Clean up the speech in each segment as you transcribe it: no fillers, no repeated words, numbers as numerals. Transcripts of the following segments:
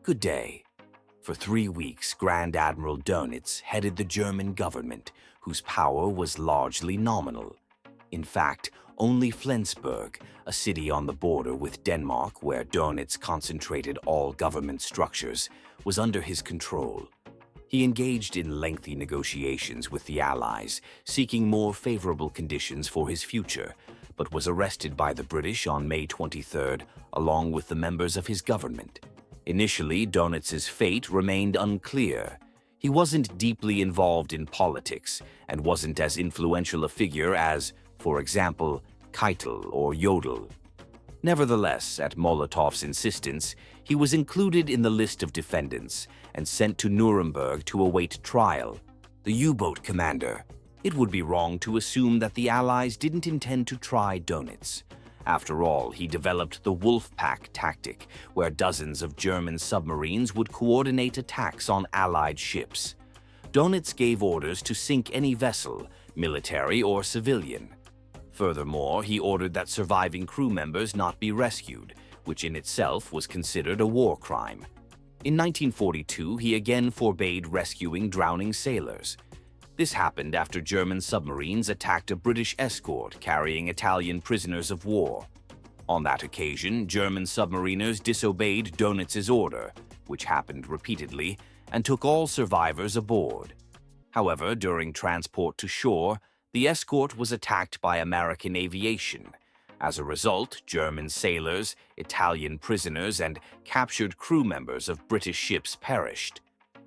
Good day. For 3 weeks, Grand Admiral Dönitz headed the German government, whose power was largely nominal. In fact, only Flensburg, a city on the border with Denmark where Dönitz concentrated all government structures, was under his control. He engaged in lengthy negotiations with the Allies, seeking more favorable conditions for his future, but was arrested by the British on May 23rd, along with the members of his government. Initially, Dönitz's fate remained unclear. He wasn't deeply involved in politics and wasn't as influential a figure as, for example, Keitel or Jodl. Nevertheless, at Molotov's insistence, he was included in the list of defendants and sent to Nuremberg to await trial. The U-boat commander. It would be wrong to assume that the Allies didn't intend to try Dönitz. After all, he developed the wolf pack tactic, where dozens of German submarines would coordinate attacks on Allied ships. Dönitz gave orders to sink any vessel, military or civilian. Furthermore, he ordered that surviving crew members not be rescued, which in itself was considered a war crime. In 1942, he again forbade rescuing drowning sailors. This happened after German submarines attacked a British escort carrying Italian prisoners of war. On that occasion, German submariners disobeyed Dönitz's order, which happened repeatedly, and took all survivors aboard. However, during transport to shore, the escort was attacked by American aviation. As a result, German sailors, Italian prisoners, and captured crew members of British ships perished.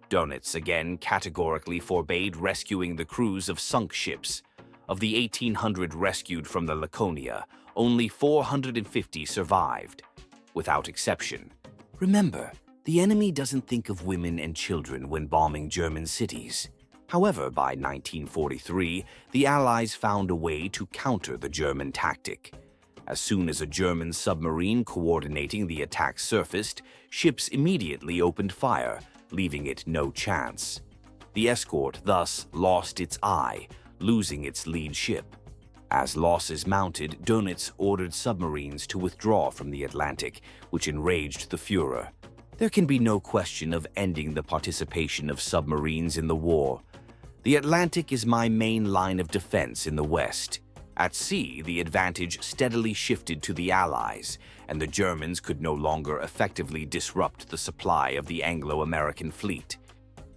Dönitz again categorically forbade rescuing the crews of sunk ships. Of the 1,800 rescued from the Laconia, only 450 survived, without exception. Remember, the enemy doesn't think of women and children when bombing German cities. However, by 1943, the Allies found a way to counter the German tactic. As soon as a German submarine coordinating the attack surfaced, ships immediately opened fire, leaving it no chance. The escort thus lost its eye, losing its lead ship. As losses mounted, Dönitz ordered submarines to withdraw from the Atlantic, which enraged the Führer. There can be no question of ending the participation of submarines in the war. The Atlantic is my main line of defense in the West. At sea, the advantage steadily shifted to the Allies, and the Germans could no longer effectively disrupt the supply of the Anglo-American fleet.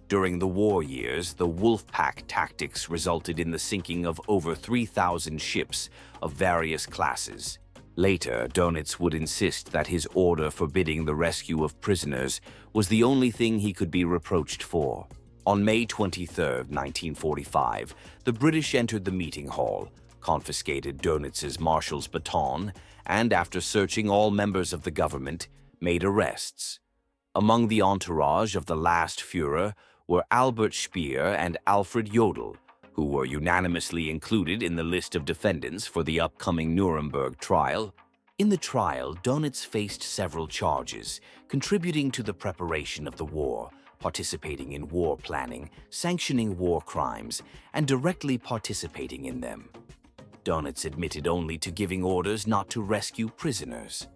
During the war years, the Wolfpack tactics resulted in the sinking of over 3,000 ships of various classes. Later, Dönitz would insist that his order forbidding the rescue of prisoners was the only thing he could be reproached for. On May 23, 1945, the British entered the meeting hall, confiscated Dönitz's marshal's baton, and after searching all members of the government, made arrests. Among the entourage of the last Führer were Albert Speer and Alfred Jodl, who were unanimously included in the list of defendants for the upcoming Nuremberg trial. In the trial, Dönitz faced several charges, contributing to the preparation of the war, participating in war planning, sanctioning war crimes, and directly participating in them. Dönitz admitted only to giving orders not to rescue prisoners.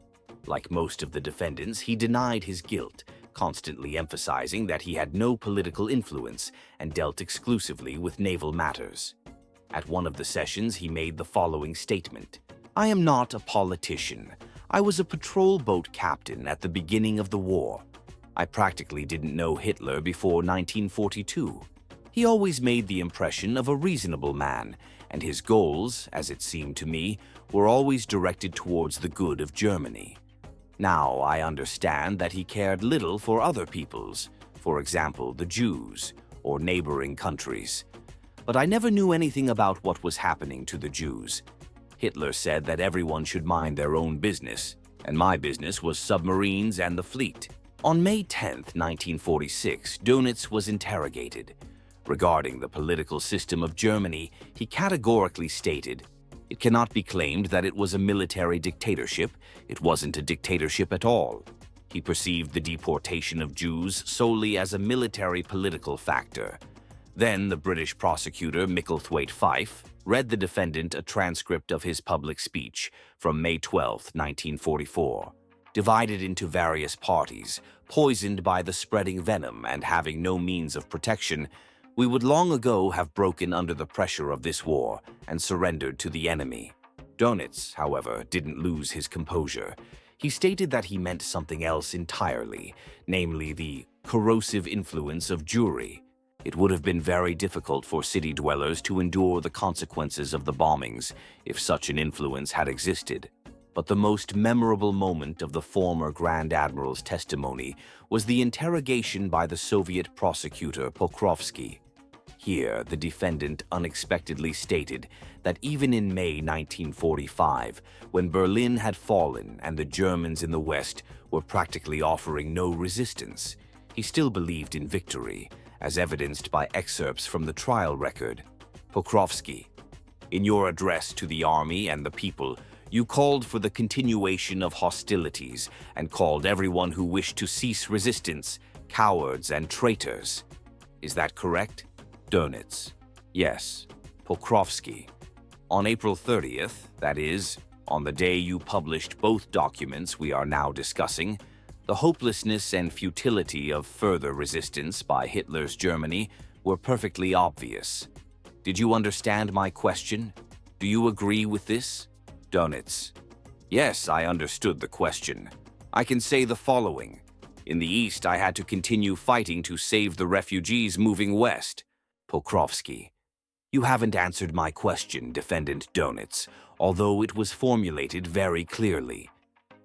Like most of the defendants, he denied his guilt, constantly emphasizing that he had no political influence and dealt exclusively with naval matters. At one of the sessions, he made the following statement: "I am not a politician. I was a patrol boat captain at the beginning of the war. I practically didn't know Hitler before 1942. He always made the impression of a reasonable man, and his goals, as it seemed to me, were always directed towards the good of Germany. Now I understand that he cared little for other peoples, for example, the Jews, or neighboring countries. But I never knew anything about what was happening to the Jews. Hitler said that everyone should mind their own business, and my business was submarines and the fleet." On May 10, 1946, Dönitz was interrogated. Regarding the political system of Germany, he categorically stated, "It cannot be claimed that it was a military dictatorship. It wasn't a dictatorship at all." He perceived the deportation of Jews solely as a military political factor. Then the British prosecutor Micklethwaite Fife read the defendant a transcript of his public speech from May 12, 1944. divided into various parties, poisoned by the spreading venom and having no means of protection, we would long ago have broken under the pressure of this war and surrendered to the enemy. Dönitz, however, didn't lose his composure. He stated that he meant something else entirely, namely the corrosive influence of Jewry. It would have been very difficult for city dwellers to endure the consequences of the bombings if such an influence had existed. But the most memorable moment of the former Grand Admiral's testimony was the interrogation by the Soviet prosecutor Pokrovsky. Here, the defendant unexpectedly stated that even in May 1945, when Berlin had fallen and the Germans in the West were practically offering no resistance, he still believed in victory, as evidenced by excerpts from the trial record. Pokrovsky: in your address to the army and the people, you called for the continuation of hostilities and called everyone who wished to cease resistance cowards and traitors. Is that correct? Dönitz: yes. Pokrovsky: on April 30th, that is, on the day you published both documents we are now discussing, the hopelessness and futility of further resistance by Hitler's Germany were perfectly obvious. Did you understand my question? Do you agree with this? Dönitz: yes, I understood the question. I can say the following. In the East, I had to continue fighting to save the refugees moving west. Pokrovsky: you haven't answered my question, Defendant Dönitz, although it was formulated very clearly.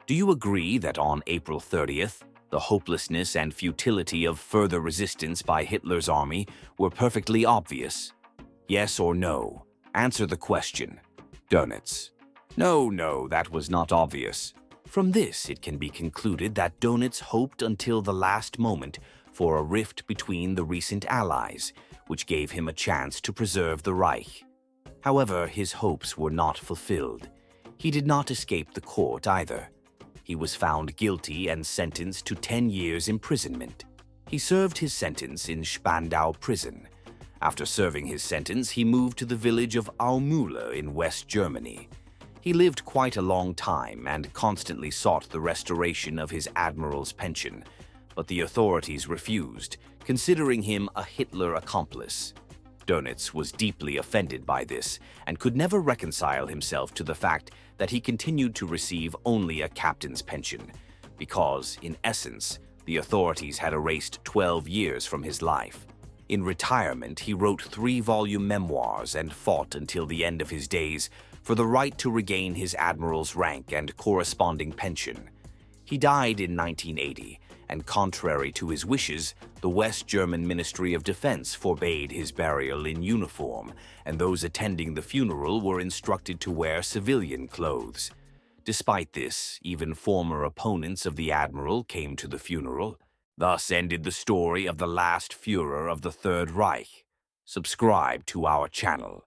Do you agree that on April 30th, the hopelessness and futility of further resistance by Hitler's army were perfectly obvious? Yes or no? Answer the question. Dönitz: no, that was not obvious. From this, it can be concluded that Dönitz hoped until the last moment for a rift between the recent allies, which gave him a chance to preserve the Reich. However, his hopes were not fulfilled. He did not escape the court either. He was found guilty and sentenced to 10 years imprisonment. He served his sentence in Spandau prison. After serving his sentence, he moved to the village of Aumühle in West Germany. He lived quite a long time and constantly sought the restoration of his admiral's pension, but the authorities refused, considering him a Hitler accomplice. Dönitz was deeply offended by this and could never reconcile himself to the fact that he continued to receive only a captain's pension, because, in essence, the authorities had erased 12 years from his life. In retirement, he wrote 3-volume memoirs and fought until the end of his days for the right to regain his admiral's rank and corresponding pension. He died in 1980, and contrary to his wishes, the West German Ministry of Defense forbade his burial in uniform, and those attending the funeral were instructed to wear civilian clothes. Despite this, even former opponents of the admiral came to the funeral. Thus ended the story of the last Führer of the Third Reich. Subscribe to our channel.